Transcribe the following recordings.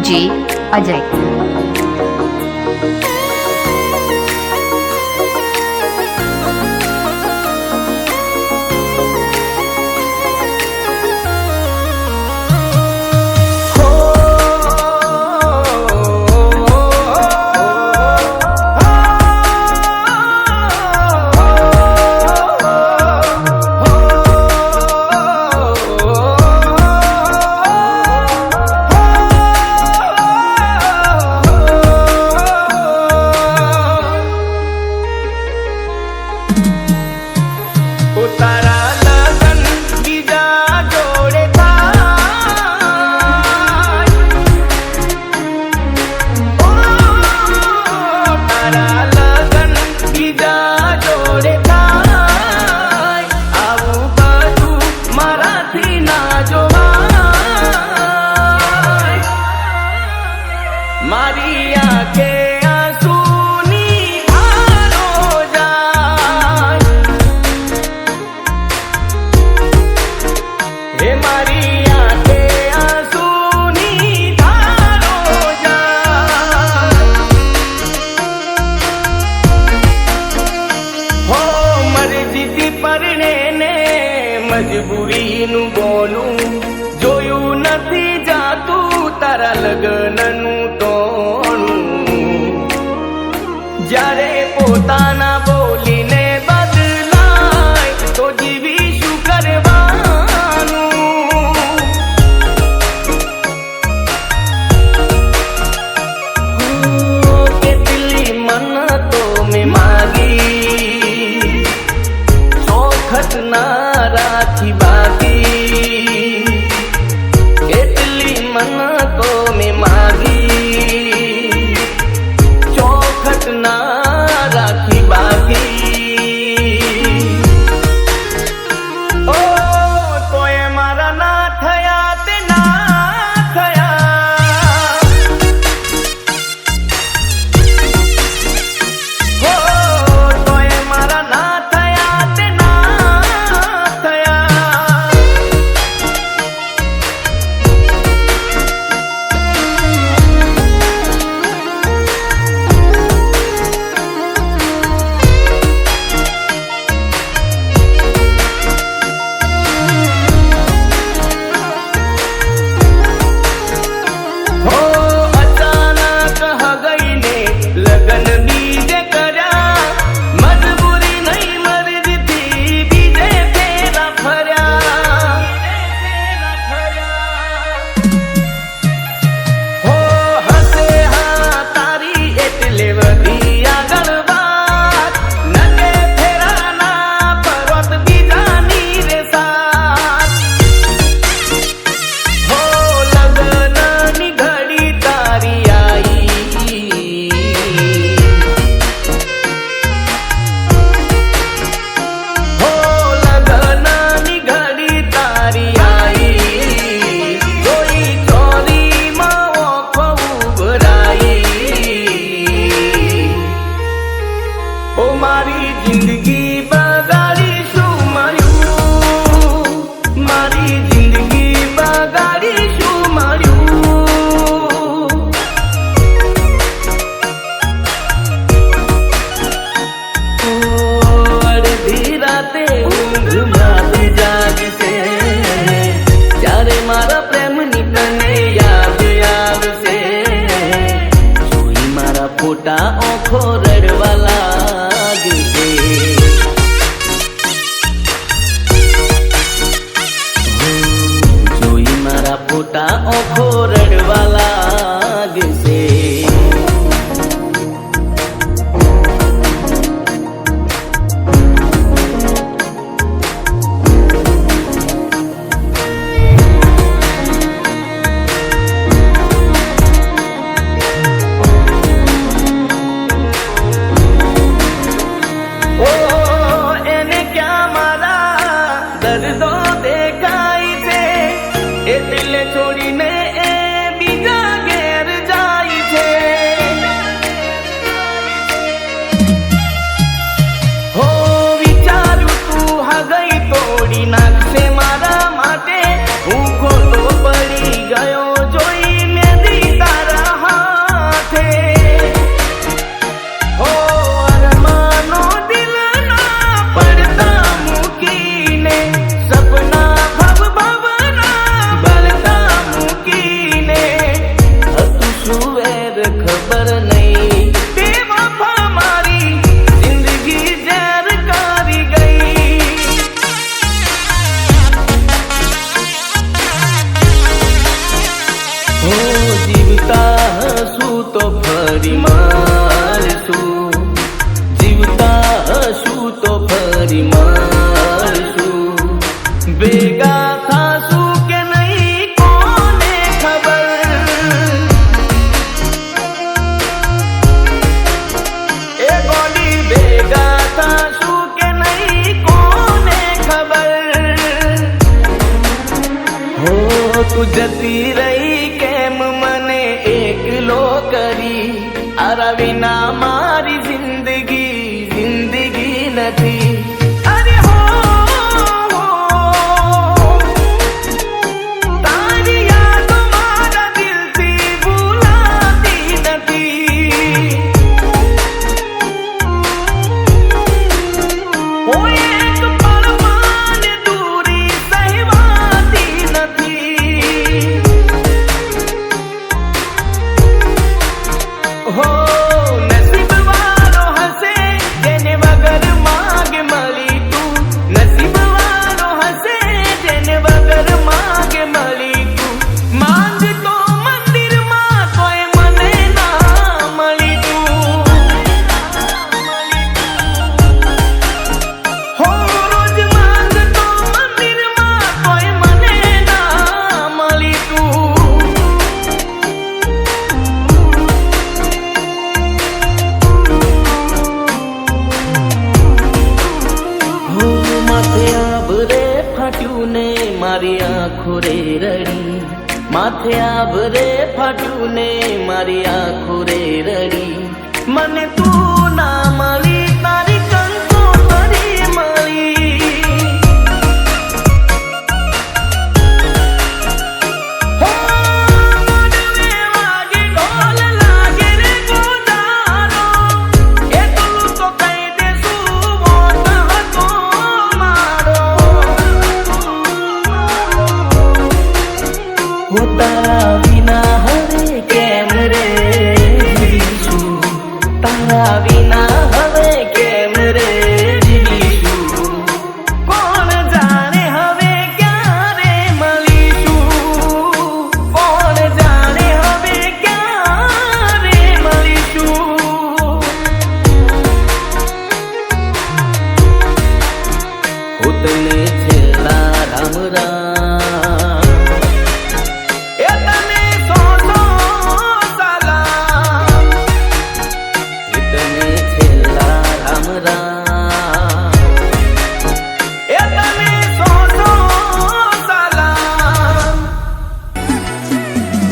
DJ Ajay. મજબૂરીનું બોલું જોયું નથી જાતું તારા લગ્નનું તોણું જ્યારે પોતાના બોલીને બદલાય તો જીવી શું કરવાનું કેટલી મન્નતો મેં માગી ચોખટ ના રાખી બાકી કેટલી મન્નતો મેં માગી ચોખટ ના રાખી બાકી ઓ તોય મારા ના થયા તે ના થયા હો તોય મારા ના થયા તે ના થયા હો અચાનક હગઈને લગન બીજે કર્યા મજબૂરી નહીં મરજીથી બીજે ફેરા ફર્યા હો હસે હા તારી એટલે વધી આગળ વાત નગે ફેરાના પર્વત બીજાની રે સાથ હો લગનની ઘડી તારી આઈ હો લગનની ઘડી તારી આઈ કોઈ ચોરીમાં ઓખો ઉભરાઈ ઓ મારી જિંદગી બગાડી શું મળ્યું મારી જિંદગી બગાડી શું મળ્યું અડધી રાતે ઊંઘમાં જાગશે ત્યારે મારા પ્રેમની તને યાદ આવશે જોઈ મારા ફોટા ઓખો રડવા લાગશે જોઈ મારા ફોટા ઓખો રડવા લાગશે ઓ એને ક્યાં મારા દર્દો દેખાય છે એટલે છોડીને એ બીજા ઘેર જાય છે હો વિચારું તું હગઈ તોડી નાખશે મારા માટે હું ખોટો પડી ગયો જોઈ મેં દી તારા ફરી મળશું, જીવતા હશું તો ફરી મળશું, ભેગા થાશું કે નહીં કોને ખબર, એ ગોડી ભેગા થાશું કે નહીં કોને ખબર, હો તું જતી રહી કેમ મને એકલો કરી, તારા વિના મારી જિંદગી જિંદગી નથી, અરે હો તારી યાદ મારા દિલથી ભૂલાતી નથી, હો એક પળ પણ દૂરી સહેવાતી નથી, હો નસીબ વાળો હશે જેને વગર માગે મળી તું, નસીબ વાળો હશે જેને વગર માગે મળી તું, માંગતો મંદિરમાં તોય મને ના મળી તું, હો રોજ માંગતો મંદિરમાં તોય મને ના મળી તું, માથે આભરે ફાટ્યું ને મારી આંખો રે રડી, માથે આભરે ફાટ્યું ને મારી આંખો રે રડી, મને તું ના મળી તારી કંકોતરી મળી, હો મોઢવે વાગે ઢોલ લાગે રે ગોદારો, એટલું તો કહી દેશું મોત હતો મારો, હો તારા વિના હવે કેમ રે જીવીશું, તારા વિના હવે કેમ રે જીવીશું, કોણ જાણે હવે ક્યારે મળીશું, કોણ જાણે હવે ક્યારે મળીશું, હું તને છેલ્લા રામ રામ, એ તને સો સલામ, એ તને છેલ્લા રામ રામ, એ તને સો સલામ,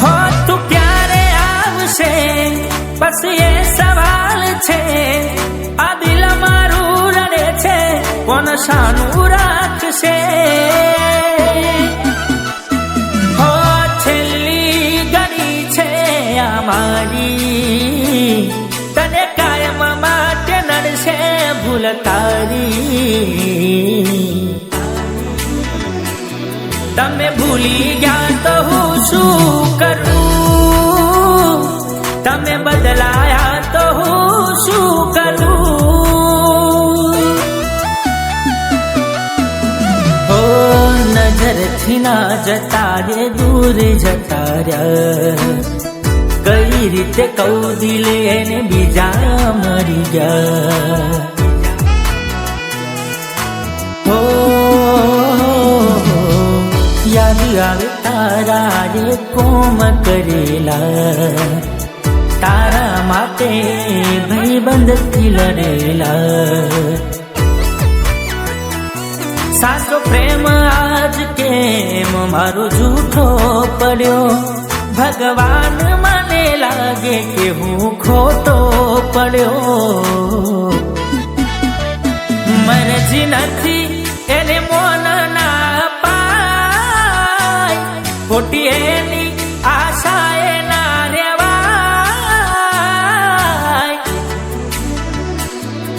હો તું ક્યારે આવશે બસ એ સવાલ છે, આ દિલ મારું રડે છે કોણ શાનું રાખશે, હો છેલ્લી ઘડી છે આ મારી, તને કાયમ માટે નડશે ભૂલ તારી, તમે ભૂલી ગયા તો હું શું કરું, તમે બદલાયા તો હું શું કરું, હો નજરથી ના જતા રે દૂર જતા રહ્યા, કઈ રીતે કહું દિલે ને બીજા મરી ગયા, હો યાદ આવે તારા રે કોમ કરેલા, તારા માટે ભાઈબંધથી લડેલા, સાચો પ્રેમ આજ કેમ મારો જૂઠો પડ્યો, ભગવાન મને લાગે કે હું ખોટો પડ્યો, મરજી નથી એને મોન ના પાય, ખોટી એની આશાએ ના રેવાય,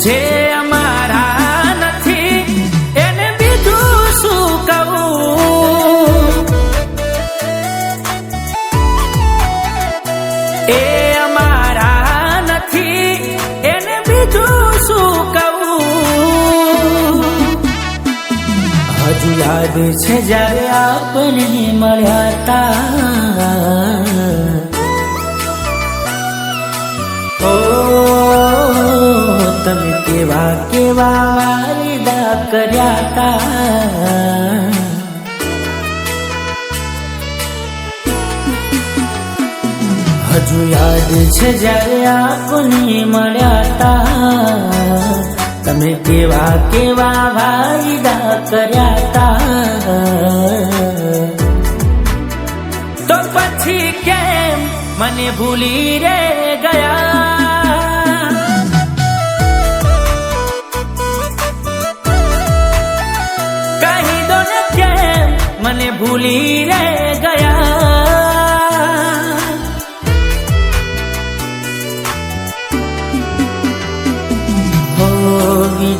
જે અમારા નથી એને બીજું શું કહું, એ અમારા નથી એને બીજું શું કહું, હજુ યાદ છે જ્યારે આપણે મળ્યા તા, કેવા કેવા વાયદા કર્યા તા, હજુ યાદ છે જ્યારે આપણને મળ્યા તા, તમે કેવા કેવા વાયદા કર્યા તા, તો પછી કેમ મને ભૂલી રે ગયા, કહી દો ને કેમ મને ભૂલી રે ગયા,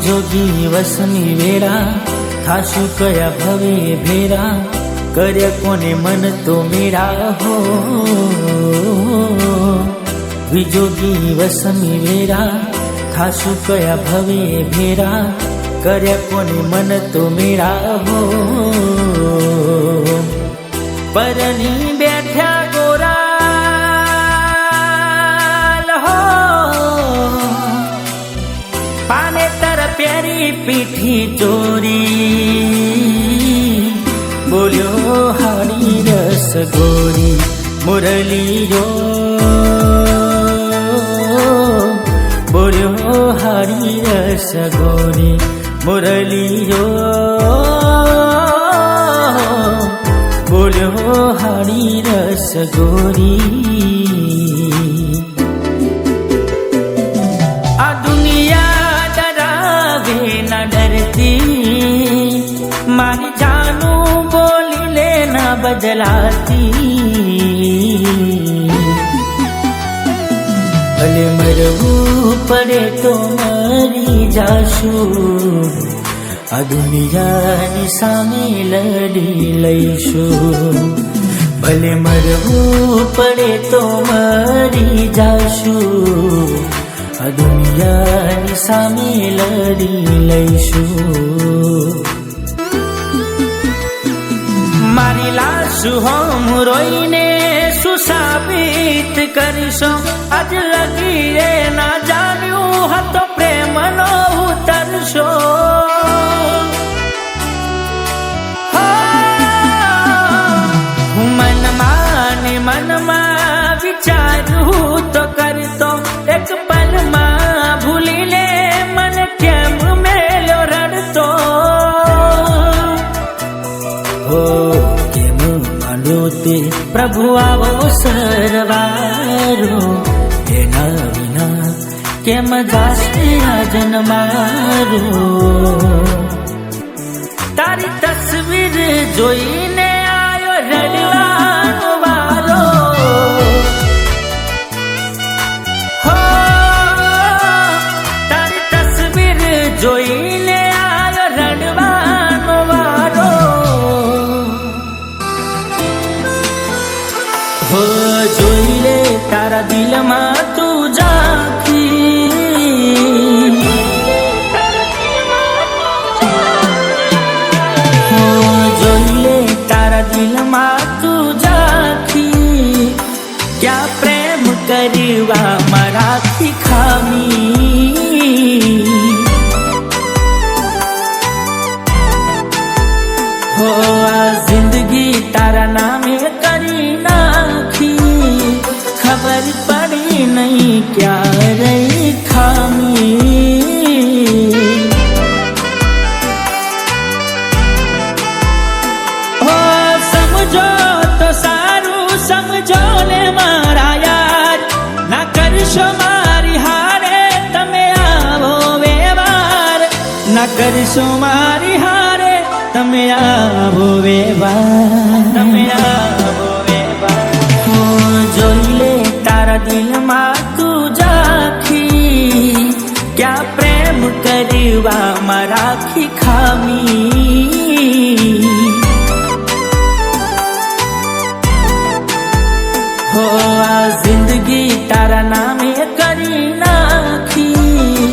જોગી વસની વેરા થાશું કયા ભવે ભેરા, કર્યા કોને મન તો મેરા હો, વિજોગી વસની વેરા થાશું કયા ભવે ભેરા, કર્યા કોને મન તો મેરા હો, પરની બેઠ્યા ગોરા પ્યારી પીઠી ચોરી, બોલ્યો હાડી રસ ગોરી મુરલીયો, બોલ્યો હાડી રસ ગોરી મુરલીયો, બોલ્યો હાડી રસ ગોરી, મારી જાનું બોલી લેના બદલાતી, ભલે મરવું પડે તો મરી જાશું, આ દુનિયાની સામે લડી લઈશું, ભલે મરવું પડે તો મરી જાશું, આ દુનિયાની સામે લડી લઈશું, મારી લાશ હોમ રોઈને સુસાબિત કરીશો, આજ લગી રે ના જાણ્યું હતો પ્રેમનો ઉતરશો, હું મનમાં ને મનમાં વિચારું તો કરતો, એક પલમાં ભૂલી લે મન કેમ મેલ્યો રડતો, કેમ માંડ્યો તે પ્રભુ આવો સરવારો, એના વિના કેમ જાશે આ જન્મારો, તારી તસવીર જોઈને આયો રડવાનો વારો, હો તારી તસવીર જોઈને આયો રડવાનો વારો, હો જોઈ લે તારા દિલમાં તું ઝાંખી, હો જોઈ લે તારા દિલમાં તું ઝાંખી, ક્યાં પ્રેમ કરવા મારાથી ખામી, હો આ જિંદગી તારા નામે કરી નાખી, ખબર પડી નહીં ક્યારે ખામી, હો સમજો તો સારું સમજો ને મારા યાર, ના કરશો મારી હારે તમે આવો વ્યવહાર, ના કરશો મારી હારે તમે આવો વ્યવહાર, તમે આવો વ્યવહાર, જોઈ લે તારા દિલમાં તું ઝાંખી, ક્યાં પ્રેમ કરવામાં રાખી ખામી, હો આ જિંદગી તારા નામે કરી નાખી,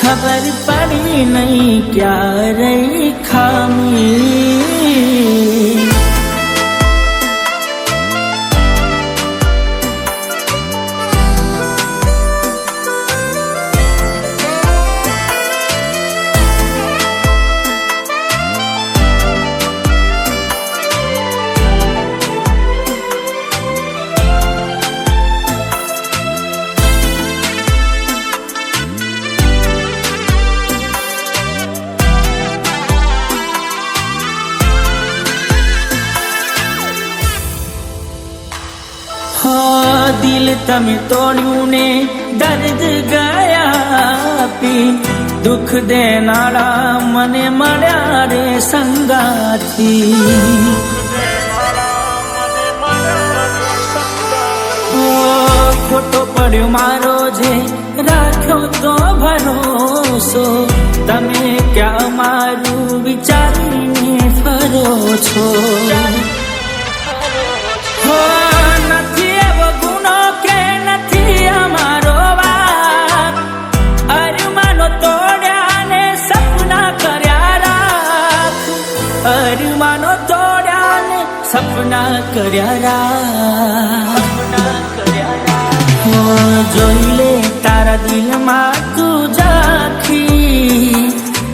ખબર પડી નહીં ક્યારે ખામી, દિલ તમે તોડ્યું ને દર્દ ગયા આપી, દુઃખ દેનારા મને મળ્યા રે સંગાથી. ખોટો પડ્યો મારો જે રાખ્યો તો ભરોસો, તમે ક્યાં મારું વિચારીને ફરો છો. નથી એવો ગુનો કે નથી અમારો વાક, અરમાનો તોડ્યા ને સપના કર્યા રાખ, અરમાનો તોડ્યા ને સપના કર્યા રાખ. જોઈ લે તારા દિલમાં તું જાખી,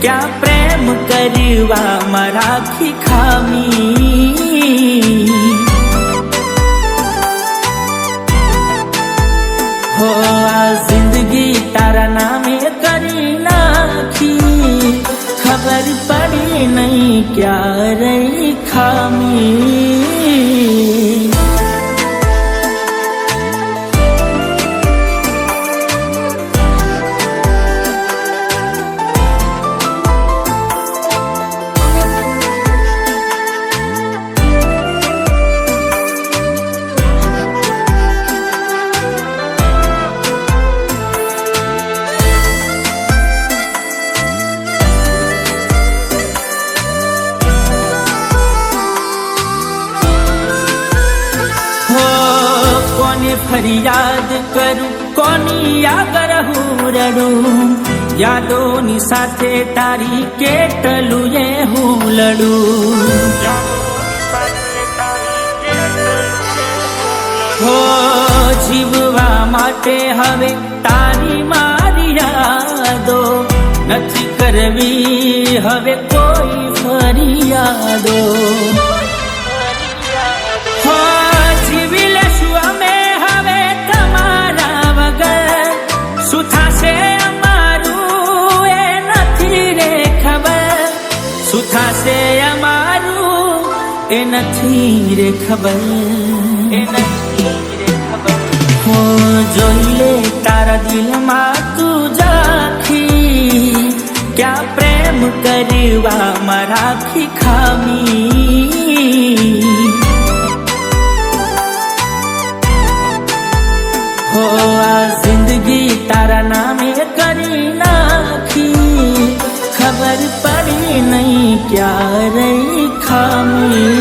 ક્યાં પ્રેમ કરવામાં રાખી ખામી. હો આ જિંદગી તારા નામે કરી નાખી, ખબર પડી નહીં ક્યાં રહી ખામી. ફરિયાદ કરું કોની આગળ હું રડું, યાદોની સાથે તારી કેટલું એ હું લડું. હો જીવવા માટે હવે તારી મારી યાદો, નથી કરવી હવે કોઈ ફરિયાદો. હો જીવી લેશું અમે શું થશે અમારું એ નથી રે ખબર, શું થશે અમારું એ નથી રે ખબર. હો જોઈ લે તારા દિલમાં તું જાખી, ક્યાં પ્રેમ કરવામાં રાખી ખામી. હો આ જિંદગી તારા નામે કરી નાખી, ખબર પડી નહીં ક્યાં રહી ખામી.